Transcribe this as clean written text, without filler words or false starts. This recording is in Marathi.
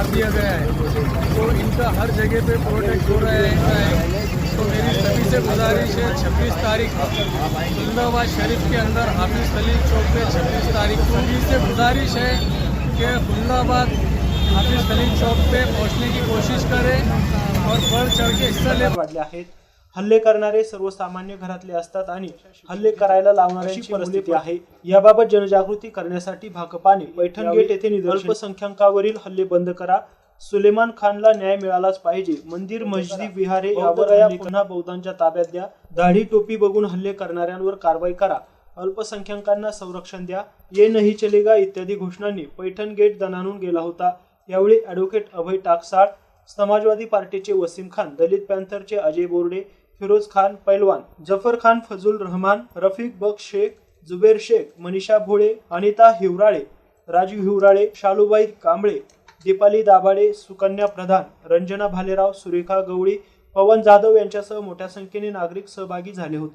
मार दिया गया है, तो इनका हर जगह पे प्रोटेक्ट हो रहा है। तो मेरी सभी से गुजारिश है 26 तारीख खुलदाबाद शरीफ के अंदर हाफिज खलील चौक पे 26 तारीख को सभी से गुजारिश है कि खुलदाबाद हाफिज खलील चौक पे पहुंचने की कोशिश करें और बढ़ चढ़ के हिस्सा ले। वाढले आहेत। हल्ले करणारे सर्वसामान्य घरातले असतात आणि हल्ले करायला लावणाऱ्यांची परिस्थिती आहे। याबाबत जनजागृती करण्यासाठी भाकपाने पैठण गेट येथे निदर्शन अल्पसंख्याकावरील हल्ले बंद करा, सुलेमान खानला न्याय मिळालाच पाहिजे, मंदिर मस्जिदी विहारे यावर पुन्हा बौद्धांच्या ताब्यात द्या, दाढी टोपी बघून हल्ले करणाऱ्यांवर कारवाई करा, अल्पसंख्याकांना संरक्षण द्या, ये नहीं चलेगा इत्यादी घोषणांनी पैठण गेट दणाणून गेला होता। यावेळी ॲडव्होकेट अभय टाकसाळ, समाजवादी पार्टीचे वसीम खान, दलित पॅंथरचे अजय बोर्डे, फिरोज खान पैलवान, जफर खान, फजल रहमान, रफिक बक्श शेख, जुबेर शेख, मनीषा भोळे, अनिता हिवराळे, राजू हिवराळे, शालूबाई कांबळे, दीपाली दाभाडे, सुकन्या प्रधान, रंजना भालेराव, सुरेखा गवळी, पवन जाधव यांच्यासह मोठ्या संख्येने नागरिक सहभागी झाले होते।